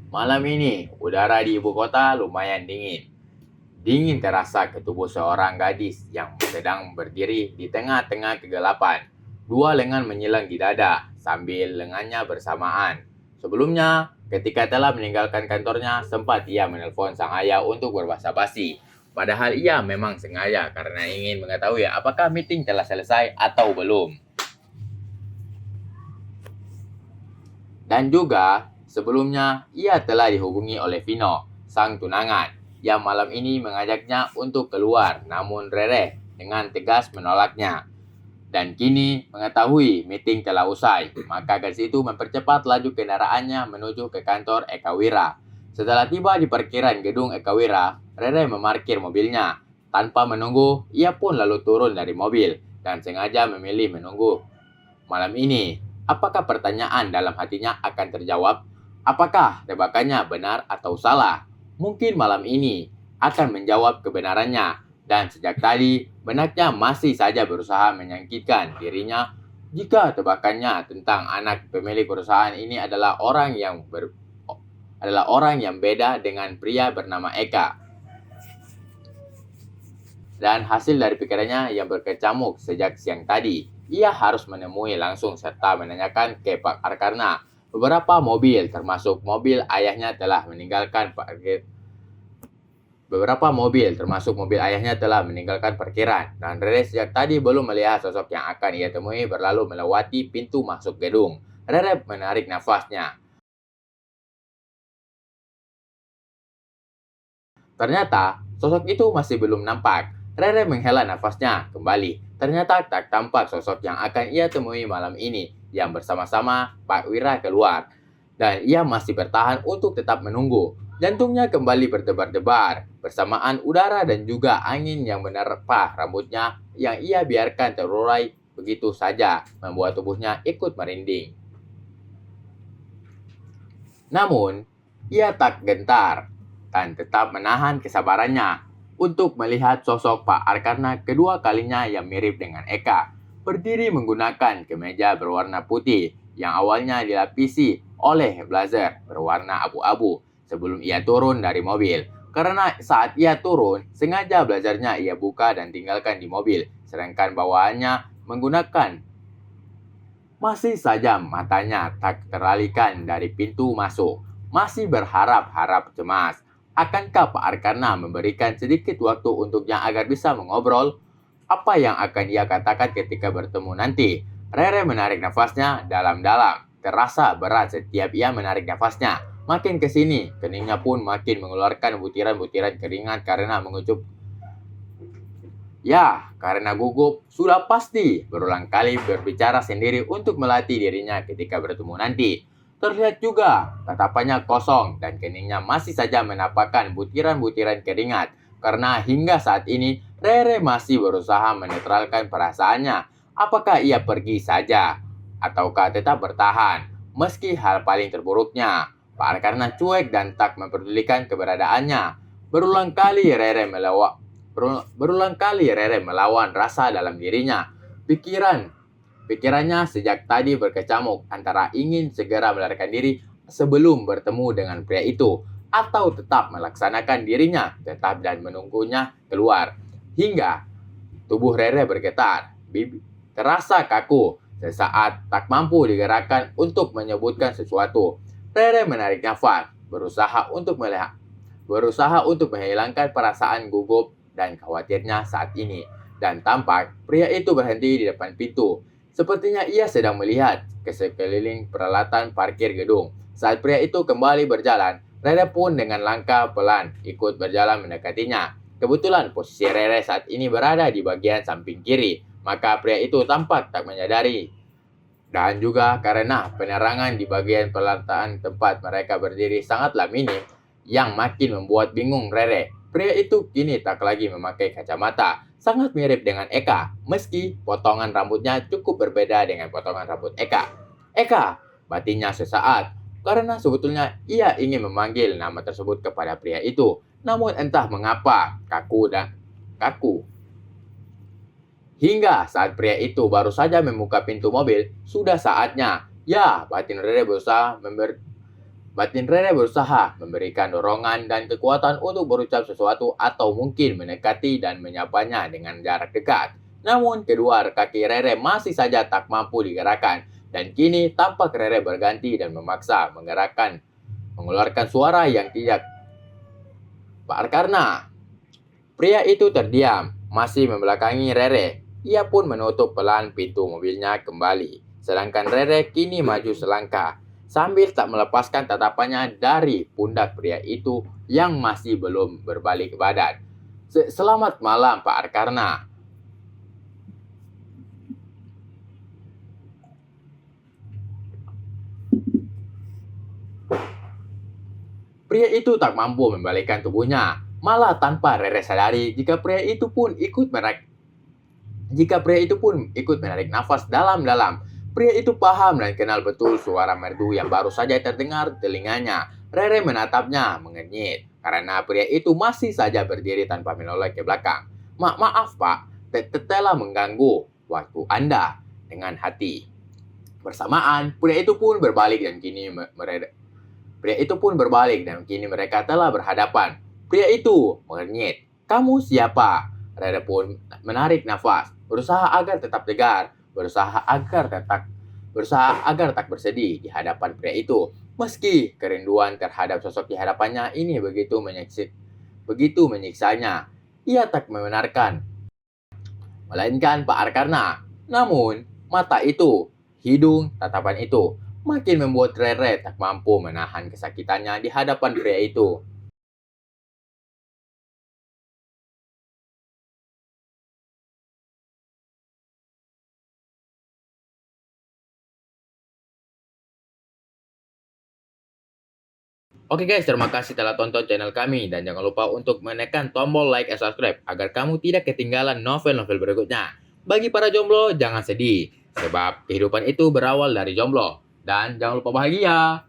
Malam ini, udara di ibu kota lumayan dingin. Dingin terasa ke tubuh seorang gadis yang sedang berdiri di tengah-tengah kegelapan. Dua lengan menyilang di dada, sambil lengannya bersamaan. Sebelumnya, ketika telah meninggalkan kantornya, sempat ia menelpon sang ayah untuk berbasa-basi. Padahal ia memang sengaja karena ingin mengetahui apakah meeting telah selesai atau belum. Dan juga, sebelumnya ia telah dihubungi oleh Vino, sang tunangan, yang malam ini mengajaknya untuk keluar, namun Rere dengan tegas menolaknya. Dan kini mengetahui meeting telah usai, maka gadis itu mempercepat laju kendaraannya menuju ke kantor Eka Wira. Setelah tiba di parkiran gedung Eka Wira, Rere memarkir mobilnya. Tanpa menunggu, ia pun lalu turun dari mobil dan sengaja memilih menunggu malam ini. Apakah pertanyaan dalam hatinya akan terjawab? Apakah tebakannya benar atau salah? Mungkin malam ini akan menjawab kebenarannya. Dan sejak tadi, benaknya masih saja berusaha menyingkirkan dirinya jika tebakannya tentang anak pemilik perusahaan ini adalah orang yang beda dengan pria bernama Eka. Dan hasil dari pikirannya yang berkecamuk sejak siang tadi, ia harus menemui langsung serta menanyakan ke Pak Arkarna. Beberapa mobil, termasuk mobil ayahnya telah meninggalkan parkiran dan Rere sejak tadi belum melihat sosok yang akan ia temui berlalu melewati pintu masuk gedung. Rere menarik nafasnya. Ternyata, sosok itu masih belum nampak. Rere menghela nafasnya kembali. Ternyata tak tampak sosok yang akan ia temui malam ini yang bersama-sama Pak Wira keluar. Dan ia masih bertahan untuk tetap menunggu. Jantungnya kembali berdebar-debar bersamaan udara dan juga angin yang menerpa rambutnya yang ia biarkan terurai begitu saja membuat tubuhnya ikut merinding. Namun, ia tak gentar dan tetap menahan kesabarannya untuk melihat sosok Pak Arkarna kedua kalinya yang mirip dengan Eka. Berdiri menggunakan kemeja berwarna putih yang awalnya dilapisi oleh blazer berwarna abu-abu sebelum ia turun dari mobil. Karena saat ia turun, sengaja blazernya ia buka dan tinggalkan di mobil, sedangkan bawahannya menggunakan. Masih saja matanya tak teralihkan dari pintu masuk. Masih berharap-harap cemas. Akankah Pak Arkarna memberikan sedikit waktu untuknya agar bisa mengobrol? Apa yang akan ia katakan ketika bertemu nanti? Rere menarik nafasnya dalam-dalam. Terasa berat setiap ia menarik nafasnya. Makin ke sini, keningnya pun makin mengeluarkan butiran-butiran keringat karena mengucup. Ya, karena gugup, sudah pasti berulang kali berbicara sendiri untuk melatih dirinya ketika bertemu nanti. Terlihat juga tatapannya kosong dan keningnya masih saja menampakkan butiran-butiran keringat. Karena hingga saat ini, Rere masih berusaha menetralkan perasaannya. Apakah ia pergi saja? Ataukah tetap bertahan? Meski hal paling terburuknya, karena cuek dan tak memperdulikan keberadaannya. Berulang kali Rere melewat Berulang kali Rere melawan rasa dalam dirinya. Pikirannya sejak tadi berkecamuk antara ingin segera melarikan diri sebelum bertemu dengan pria itu atau tetap melaksanakan dirinya tetap dan menunggunya keluar. Hingga tubuh Rere bergetar, terasa kaku sesaat tak mampu digerakkan untuk menyebutkan sesuatu. Rere menarik nafas, berusaha untuk menghilangkan perasaan gugup dan khawatirnya saat ini. Dan tampak pria itu berhenti di depan pintu. Sepertinya ia sedang melihat ke sekeliling peralatan parkir gedung. Saat pria itu kembali berjalan, Rere pun dengan langkah pelan ikut berjalan mendekatinya. Kebetulan posisi Rere saat ini berada di bagian samping kiri, maka pria itu tampak tak menyadari. Dan juga karena penerangan di bagian pelatahan tempat mereka berdiri sangatlah minim, yang makin membuat bingung Rere. Pria itu kini tak lagi memakai kacamata, sangat mirip dengan Eka, meski potongan rambutnya cukup berbeda dengan potongan rambut Eka. Eka, batinnya sesaat, karena sebetulnya ia ingin memanggil nama tersebut kepada pria itu. Namun entah mengapa, kaku. Hingga saat pria itu baru saja membuka pintu mobil, sudah saatnya. Ya, batin Rere Batin Rere berusaha memberikan dorongan dan kekuatan untuk berucap sesuatu atau mungkin mendekati dan menyapanya dengan jarak dekat. Namun kedua kaki Rere masih saja tak mampu digerakkan dan kini tampak Rere berganti dan memaksa mengeluarkan suara yang tidak. Pak Arkarna, pria itu terdiam, masih membelakangi Rere. Ia pun menutup pelan pintu mobilnya kembali. Sedangkan Rere kini maju selangkah, sambil tak melepaskan tatapannya dari pundak pria itu yang masih belum berbalik badan. Selamat malam, Pak Arkarna. Pria itu tak mampu membalikkan tubuhnya, malah tanpa Rere sadari jika pria itu pun ikut menarik nafas dalam-dalam. Pria itu paham dan kenal betul suara merdu yang baru saja terdengar di telinganya. Rere menatapnya mengenyit karena pria itu masih saja berdiri tanpa menoleh ke belakang. Maaf pak, telah mengganggu waktu Anda dengan hati. Bersamaan, Pria itu pun berbalik dan kini mereka telah berhadapan. Pria itu mengenyit. Kamu siapa? Rere pun menarik nafas, berusaha agar tetap tegar, berusaha agar tak bersedih di hadapan pria itu. Meski kerinduan terhadap sosok di hadapannya ini begitu menyiksanya, ia tak membenarkan, melainkan Pak Arkarna. Namun, mata itu, hidung, tatapan itu makin membuat Rere tak mampu menahan kesakitannya di hadapan pria itu. Oke guys, terima kasih telah tonton channel kami dan jangan lupa untuk menekan tombol like dan subscribe agar kamu tidak ketinggalan novel-novel berikutnya. Bagi para jomblo, jangan sedih, sebab kehidupan itu berawal dari jomblo. Dan jangan lupa bahagia.